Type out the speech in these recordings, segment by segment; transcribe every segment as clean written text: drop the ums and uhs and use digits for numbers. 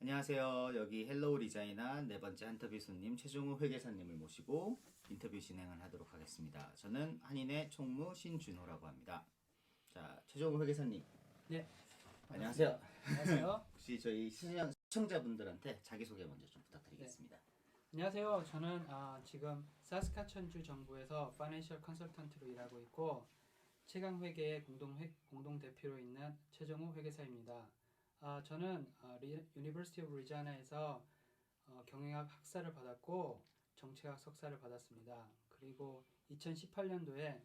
안녕하세요. 여기 헬로우 디자인한 네 번째 인터뷰 손님 최종우 회계사님을 모시고 인터뷰 진행을 하도록 하겠습니다. 저는 한인의 총무 신준호라고 합니다. 자, 최종우 회계사님. 네. 안녕하세요. 안녕하세요. 혹시 저희 시청자분들한테 자기소개 먼저 좀 부탁드리겠습니다. 네. 안녕하세요. 저는 지금 사스카천주 정부에서 파이낸셜 컨설턴트로 일하고 있고 최강회계의 공동 대표로 있는 최정우 회계사입니다. 저는 유니버시티 오브 리자나에서 경영학 학사를 받았고 정치학 석사를 받았습니다. 그리고 2018년도에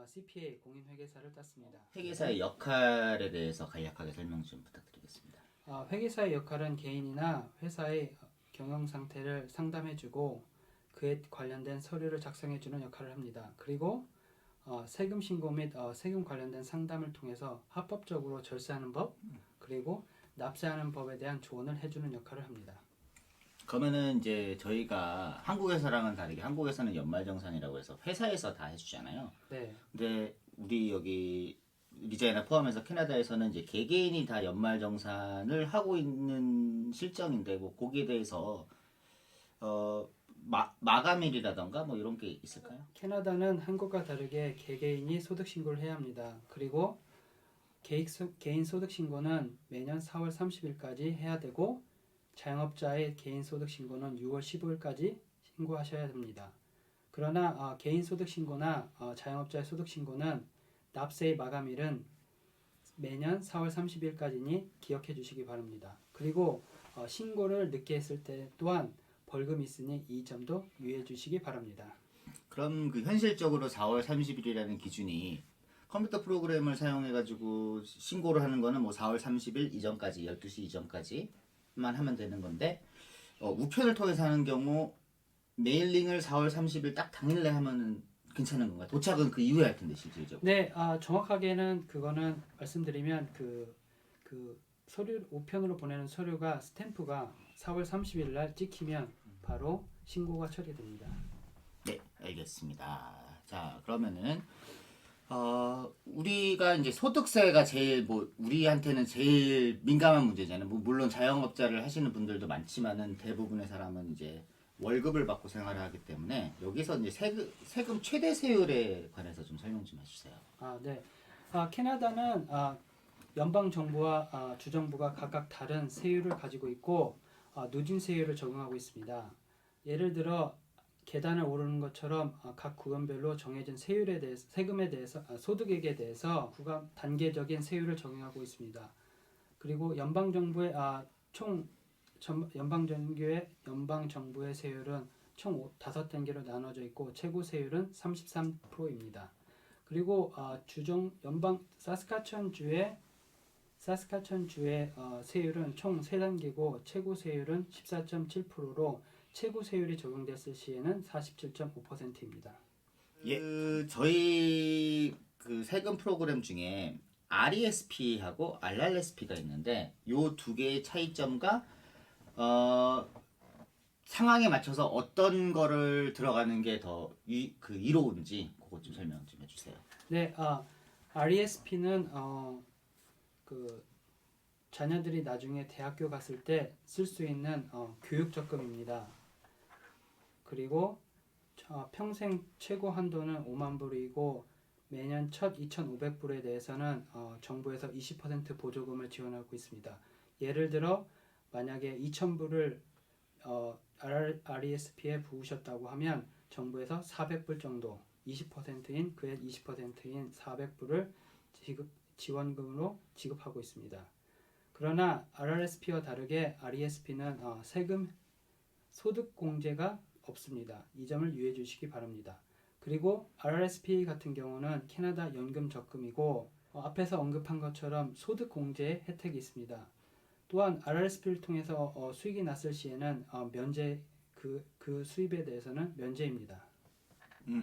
CPA 공인회계사를 땄습니다. 회계사의 역할에 대해서 간략하게 설명 좀 부탁드리겠습니다. 회계사의 역할은 개인이나 회사의 경영 상태를 상담해주고 그에 관련된 서류를 작성해주는 역할을 합니다. 그리고 세금 신고 및 세금 관련된 상담을 통해서 합법적으로 절세하는 법 그리고 납세하는 법에 대한 조언을 해주는 역할을 합니다. 그러면은 이제 저희가 한국에서랑은 다르게 한국에서는 연말정산이라고 해서 회사에서 다 해주잖아요. 네. 근데 우리 여기 리자이나 포함해서 캐나다에서는 이제 개개인이 다 연말정산을 하고 있는 실정인데 뭐 거기에 대해서 마감일이라던가 뭐 이런 게 있을까요? 캐나다는 한국과 다르게 개개인이 소득 신고를 해야 합니다. 그리고 개인 소득 신고는 매년 4월 30일까지 해야 되고 자영업자의 개인 소득 신고는 6월 15일까지 신고하셔야 됩니다. 그러나 개인 소득 신고나 자영업자의 소득 신고는 납세의 마감일은 매년 4월 30일까지니 기억해 주시기 바랍니다. 그리고 신고를 늦게 했을 때 또한 벌금이 있으니 이 점도 유의해 주시기 바랍니다. 그럼 그 현실적으로 4월 30일이라는 기준이 컴퓨터 프로그램을 사용해 가지고 신고를 하는 거는 뭐 4월 30일 이전까지 12시 이전까지만 하면 되는 건데 우편을 통해서 하는 경우 메일링을 4월 30일 딱 당일에 하면은 괜찮은 건가요? 도착은 그 이후에 할 텐데 실질적으로. 네, 정확하게는 그거는 말씀드리면 그 서류 우편으로 보내는 서류가 스탬프가 4월 30일 날 찍히면 바로 신고가 처리됩니다. 네, 알겠습니다. 자, 그러면은 우리가 이제 소득세가 제일 뭐 우리한테는 제일 민감한 문제잖아요. 뭐 물론 자영업자를 하시는 분들도 많지만은 대부분의 사람은 이제 월급을 받고 생활을 하기 때문에 여기서 이제 세금 최대 세율에 관해서 좀 설명 좀 해주세요. 네. 캐나다는 연방 정부와 주정부가 각각 다른 세율을 가지고 있고 누진 세율을 적용하고 있습니다. 예를 들어 계단을 오르는 것처럼 각 구간별로 정해진 세율에 대해서 세금에 대해서 소득액에 대해서 구간 단계적인 세율을 적용하고 있습니다. 그리고 연방 정부의 연방 정부의 세율은 총 5단계로 나눠져 있고 최고 세율은 33%입니다. 그리고 연방 사스카천주의 세율은 총 3단계고 최고 세율은 14.7%로 최고 세율이 적용됐을 시에는 47.5%입니다. 예, 저희 그 세금 프로그램 중에 RESP하고 RRSP가 있는데 요 두 개의 차이점과 상황에 맞춰서 어떤 거를 들어가는 게 더 이로운지 그것 좀 설명 좀 해주세요. 네, RESP는 그 자녀들이 나중에 대학교 갔을 때 쓸 수 있는 교육 적금입니다. 그리고 평생 최고 한도는 5만 불이고 매년 첫 2,500불에 대해서는 정부에서 20% 보조금을 지원하고 있습니다. 예를 들어 만약에 2,000불을 RESP에 부으셨다고 하면 정부에서 400불 정도 20%인 그의 20%인 400불을 지원금으로 지급하고 있습니다. 그러나 RRSP와 다르게 RESP는 세금 소득 공제가 없습니다. 이 점을 유의해 주시기 바랍니다. 그리고 RRSP 같은 경우는 캐나다 연금 적금이고 앞에서 언급한 것처럼 소득 공제의 혜택이 있습니다. 또한 RRSP를 통해서 수익이 났을 시에는 면제 그 수입에 대해서는 면제입니다.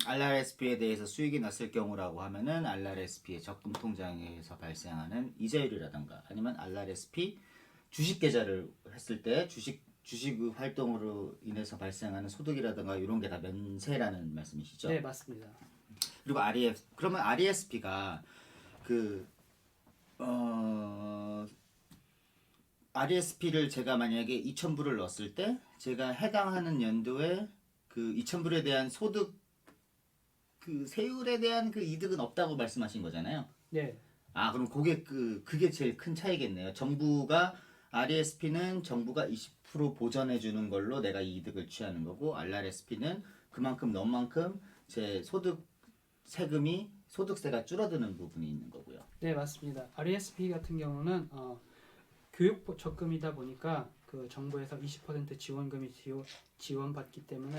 RRSP에 대해서 수익이 났을 경우라고 하면은 RRSP의 적금 통장에서 발생하는 이자율이라든가 아니면 RRSP 주식 계좌를 했을 때 주식 활동으로 인해서 발생하는 소득이라든가 이런 게 다 면세라는 말씀이시죠? 네, 맞습니다. 그리고 그러면 RESP가 RESP를 제가 만약에 2,000불을 넣었을 때 제가 해당하는 연도에 그 2,000불에 대한 소득 그 세율에 대한 그 이득은 없다고 말씀하신 거잖아요. 네, 아, 그럼 그게 제일 큰 차이겠네요. 정부가 RESP는 정부가 20% 보전해 주는 걸로 내가 이득을 취하는 거고 RRSP는 그만큼 넣은 만큼 제 소득 세금이 소득세가 줄어드는 부분이 있는 거고요. 네 맞습니다. RESP 같은 경우는 교육 적금이다 보니까 그 정부에서 20% 지원금이 지원받기 때문에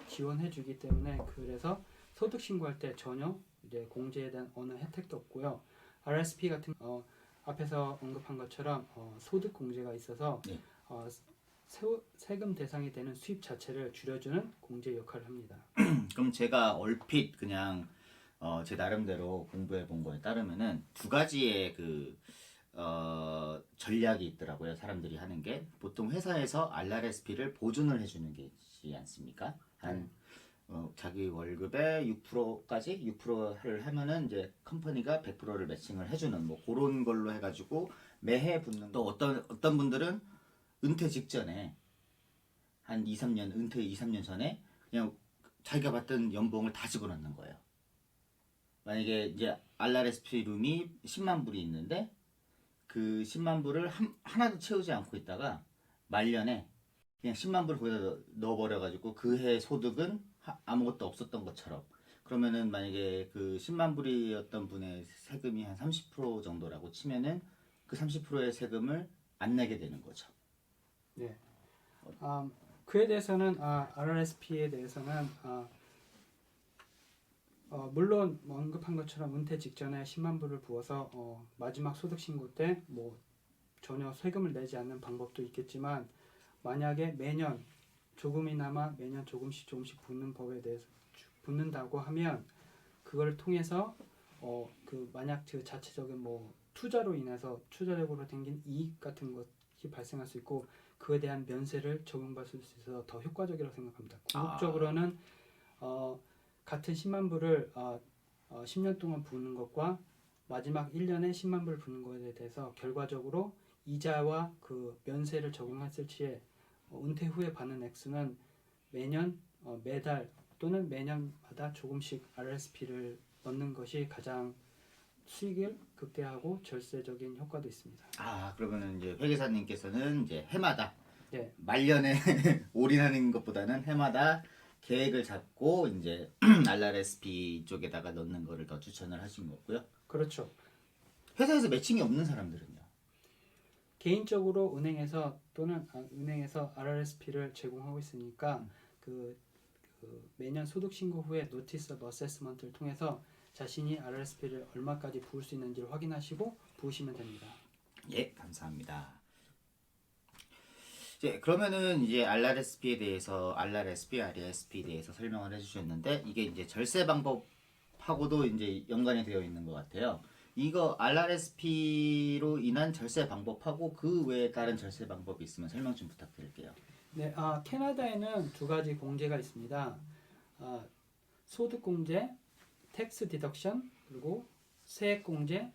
지원해주기 때문에 그래서 소득 신고할 때 전혀 이제 공제에 대한 어느 혜택도 없고요. RSP 같은 앞에서 언급한 것처럼 소득 공제가 있어서 네. 세금 대상이 되는 수입 자체를 줄여주는 공제 역할을 합니다. 그럼 제가 얼핏 그냥 제 나름대로 공부해 본 거에 따르면은 두 가지의 전략이 있더라고요. 사람들이 하는 게 보통 회사에서 RRSP를 보존을 해주는 게 있지 않습니까? 자기 월급의 6%까지 6%를 하면은 이제 컴퍼니가 100%를 매칭을 해주는 뭐 그런 걸로 해가지고 매해 붙는 또 어떤 분들은 은퇴 직전에 한 2, 3년 은퇴 2, 3년 전에 그냥 자기가 받던 연봉을 다 집어넣는 거예요. 만약에 이제 RRSP 룸이 10만 불이 있는데 그 10만 불을 하나도 채우지 않고 있다가 말년에 그냥 10만 불을 거기다 넣어버려가지고 그 해 소득은 아무것도 없었던 것처럼 그러면은 만약에 그 10만 불이었던 분의 세금이 한 30% 정도라고 치면은 그 30%의 세금을 안 내게 되는 거죠. 네. 그에 대해서는 RRSP에 대해서는 물론 뭐 언급한 것처럼 은퇴 직전에 10만 불을 부어서 마지막 소득 신고 때 뭐 전혀 세금을 내지 않는 방법도 있겠지만 만약에 매년 조금이나마 매년 조금씩 붙는 법에 대해서 붙는다고 하면 그걸 통해서 만약 그 자체적인 뭐 투자로 인해서 투자력으로 생긴 이익 같은 것이 발생할 수 있고 그에 대한 면세를 적용받을 수 있어서 더 효과적이라고 생각합니다. 궁극적으로는 같은 10만 불을 10년 동안 부는 것과 마지막 1년에 10만 불 부는 것에 대해서 결과적으로 이자와 그 면세를 적용했을 시에 은퇴 후에 받는 액수는 매년 매달 또는 매년마다 조금씩 RSP를 넣는 것이 가장 수익을 극대화하고 절세적인 효과도 있습니다. 그러면은 이제 회계사님께서는 이제 해마다 네, 말년에 올인하는 것보다는 해마다 계획을 잡고 이제 RRSP 쪽에다가 넣는 거를 더 추천을 하신 거고요. 그렇죠. 회사에서 매칭이 없는 사람들은요. 개인적으로 은행에서 또는 은행에서 RRSP를 제공하고 있으니까 그 매년 소득 신고 후에 노티스 오브 어세스먼트를 통해서 자신이 RRSP를 얼마까지 부을 수 있는지를 확인하시고 부으시면 됩니다. 예, 감사합니다. 이제 그러면은 이제 RRSP에 대해서 RRSP, RESP에 대해서 설명을 해주셨는데 이게 이제 절세 방법하고도 이제 연관이 되어 있는 것 같아요. 이거 RRSP로 인한 절세 방법하고 그 외에 다른 절세 방법이 있으면 설명 좀 부탁드릴게요. 네, 캐나다에는 두 가지 공제가 있습니다. 소득 공제, 텍스 디덕션, 그리고 세액 공제,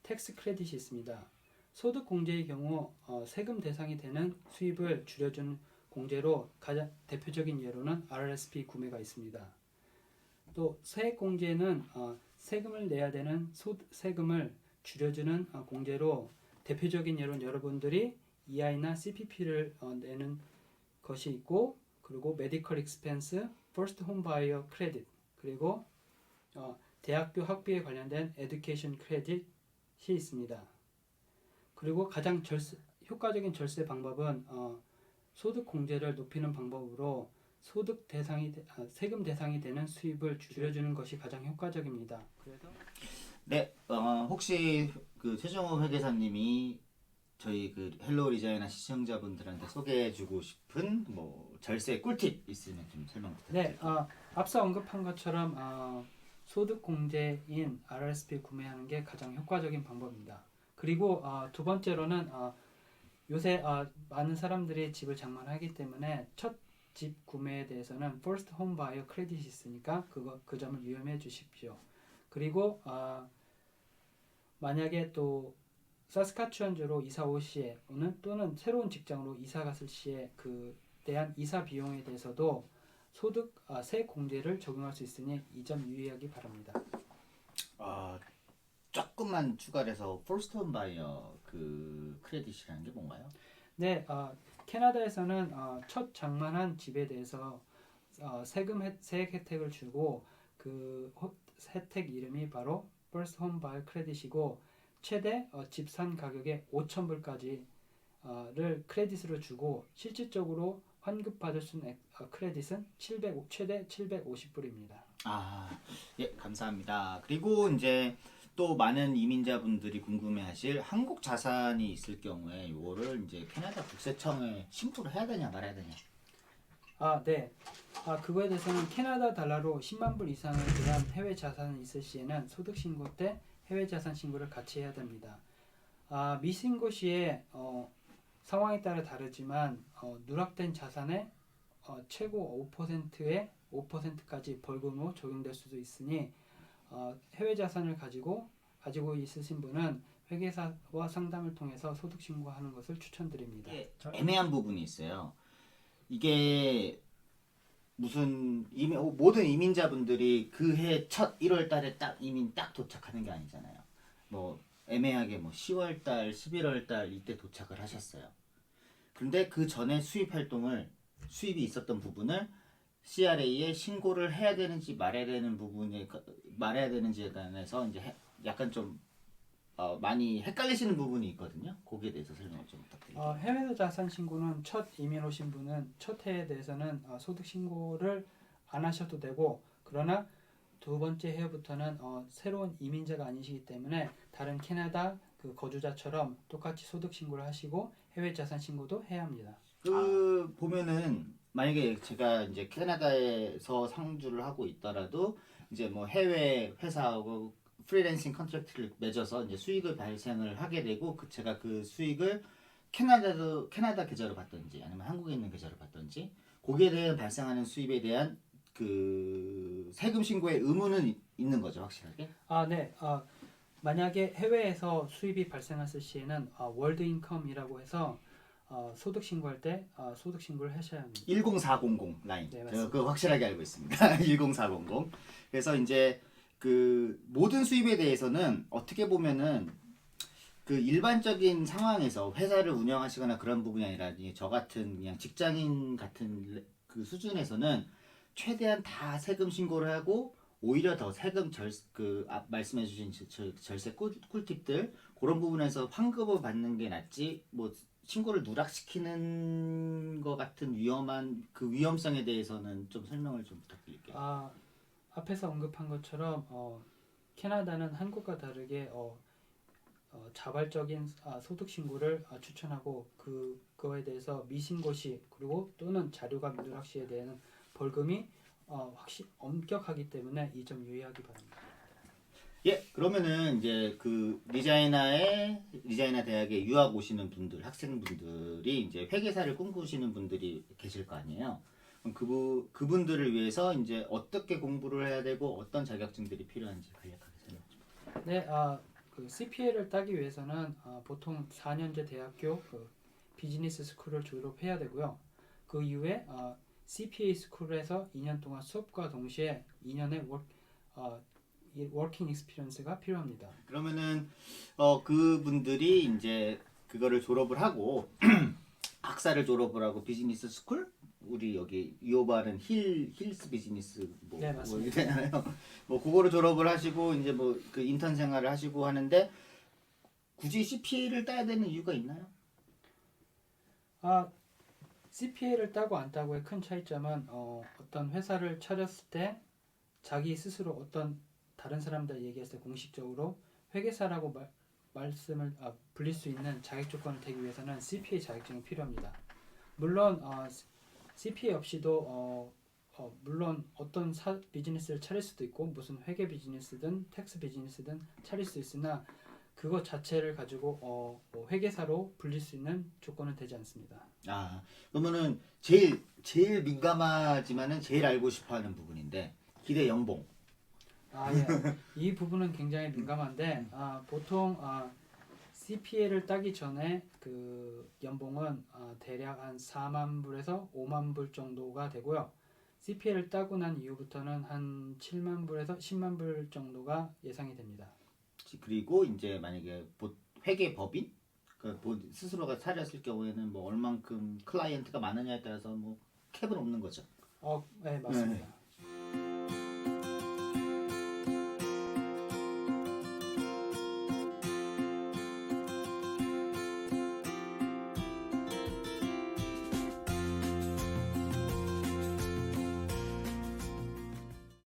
텍스 크레딧이 있습니다. 소득 공제의 경우 세금 대상이 되는 수입을 줄여주는 공제로 가장 대표적인 예로는 RRSP 구매가 있습니다. 또 세액 공제는 세금을 내야 되는 세금을 줄여주는 공제로 대표적인 예로는 여러분들이 EI나 CPP를 내는 것이 있고 그리고 메디컬 익스펜스, 퍼스트 홈 바이어 크레딧 그리고 대학교 학비에 관련된 에듀케이션 크레딧이 있습니다. 그리고 가장 효과적인 절세 방법은 소득 공제를 높이는 방법으로 세금 대상이 되는 수입을 줄여주는 것이 가장 효과적입니다. 그래서 네, 혹시 그 최정호 회계사님이 저희 그 헬로우 리자이나 시청자분들한테 소개해주고 싶은 뭐 절세 꿀팁 있으면 좀 설명 네, 부탁드릴게요. 앞서 언급한 것처럼 소득 공제인 RRSP 구매하는 게 가장 효과적인 방법입니다. 그리고 두 번째로는 요새 많은 사람들이 집을 장만하기 때문에 첫 집 구매에 대해서는 First Home Buyer 크레딧이 있으니까 그 점을 유념해 주십시오. 그리고 만약에 또 사스카추안주로 이사 올 시에 또는 새로운 직장으로 이사 갔을 시에 그 대한 이사 비용에 대해서도 소득 세액 공제를 적용할 수 있으니 이 점 유의하기 바랍니다. 조금만 추가해서 first home buyer 그 크레딧이라는 게 뭔가요? 네, 캐나다에서는 첫 장만한 집에 대해서 세액 혜택을 주고 그 혜택 이름이 바로 First Home Buyer Credit이고 최대 집산 가격의 5,000불까지를 크레딧으로 주고 실질적으로 환급받을 수 있는 크레딧은 최대 750불입니다. 예, 감사합니다. 그리고 이제 또 많은 이민자분들이 궁금해하실 한국 자산이 있을 경우에 이거를 이제 캐나다 국세청에 신고를 해야 되냐 말아야 되냐? 네. 그거에 대해서는 캐나다 달러로 10만 불 이상에 대한 해외 자산이 있을 시에는 소득 신고 때 해외 자산 신고를 같이 해야 됩니다. 미신고 시에 상황에 따라 다르지만 누락된 자산의 최고 5%까지 벌금으로 적용될 수도 있으니 해외 자산을 가지고 있으신 분은 회계사와 상담을 통해서 소득 신고하는 것을 추천드립니다. 애매한 부분이 있어요. 이게 무슨 모든 이민자분들이 그 해 첫 1월 달에 딱 이민 딱 도착하는 게 아니잖아요. 뭐 애매하게 뭐 10월 달, 11월 달 이때 도착을 하셨어요. 그런데 그 전에 수입이 있었던 부분을 CRA에 신고를 해야 되는지 말아야 되는지에 관해서 이제 약간 좀 많이 헷갈리시는 부분이 있거든요. 거기에 대해서 설명을 좀 부탁드립니다. 해외 자산 신고는 첫 이민 오신 분은 첫 해에 대해서는 소득 신고를 안 하셔도 되고 그러나 두 번째 해부터는 새로운 이민자가 아니시기 때문에 다른 캐나다 그 거주자처럼 똑같이 소득 신고를 하시고 해외 자산 신고도 해야 합니다. 보면은 만약에 제가 이제 캐나다에서 상주를 하고 있더라도 이제 뭐 해외 회사하고 프리랜싱 컨트랙트를 맺어서 이제 수익을 발생을 하게 되고 제가 그 수익을 캐나다 계좌로 받든지 아니면 한국에 있는 계좌로 받든지 거기에 대해 발생하는 수입에 대한 그 세금 신고의 의무는 있는 거죠, 확실하게? 네. 만약에 해외에서 수입이 발생했을 시에는 월드 인컴이라고 해서 소득 신고할 때 소득 신고를 하셔야 합니다. 10400 라인. 네, 제가 그거 확실하게 알고 있습니다. 10400. 그래서 이제 그 모든 수입에 대해서는 어떻게 보면은 그 일반적인 상황에서 회사를 운영하시거나 그런 부분이 아니라 저 같은 그냥 직장인 같은 그 수준에서는 최대한 다 세금 신고를 하고 오히려 더 세금 말씀해주신 절세 꿀팁들 그런 부분에서 환급을 받는 게 낫지 뭐 신고를 누락시키는 것 같은 위험성에 대해서는 좀 설명을 좀 부탁드릴게요. 앞에서 언급한 것처럼 캐나다는 한국과 다르게 자발적인 소득 신고를 추천하고 그거에 대해서 미신고 시 그리고 또는 자료가 누락 시에 대한 벌금이 엄격하기 때문에 이 점 유의하기 바랍니다. 예, 그러면은 이제 그 리자이나 대학에 유학 오시는 분들, 학생분들이 이제 회계사를 꿈꾸시는 분들이 계실 거 아니에요. 그럼 그분들을 위해서 이제 어떻게 공부를 해야 되고 어떤 자격증들이 필요한지 간략하게 설명 좀. 네, 그 CPA를 따기 위해서는 보통 4년제 대학교 그 비즈니스 스쿨을 졸업해야 되고요. 그 이후에 CPA 스쿨에서 2년 동안 수업과 동시에 2년의 워킹 익스피리언스가 필요합니다. 그러면은 그분들이 이제 그거를 졸업을 하고 학사를 졸업을 하고 비즈니스 스쿨 우리 여기 유오바는 힐스 비즈니스 네, 맞습니다. 이렇게 되나요? 뭐 그거를 졸업을 하시고 이제 뭐 그 인턴 생활을 하시고 하는데 굳이 CPA를 따야 되는 이유가 있나요? CPA를 따고 안 따고의 큰 차이점은 어떤 회사를 차렸을 때 자기 스스로 어떤 다른 사람들 얘기했을 때 공식적으로 회계사라고 말씀을 불릴 수 있는 자격 조건을 되기 위해서는 CPA 자격증이 필요합니다. 물론 CPA 없이도 물론 어떤 비즈니스를 차릴 수도 있고 무슨 회계 비즈니스든 텍스 비즈니스든 차릴 수 있으나 그것 자체를 가지고 뭐 회계사로 불릴 수 있는 조건은 되지 않습니다. 그러면은 제일 민감하지만은 제일 알고 싶어하는 부분인데 기대 연봉. 예. 이 부분은 굉장히 민감한데 보통 CPA를 따기 전에 그 연봉은 대략 한 4만 불에서 5만 불 정도가 되고요. CPA를 따고 난 이후부터는 한 7만 불에서 10만 불 정도가 예상이 됩니다. 그리고 이제 만약에 회계 법인 스스로가 차렸을 경우에는 뭐 얼만큼 클라이언트가 많으냐에 따라서 뭐 캡은 없는 거죠. 네, 맞습니다.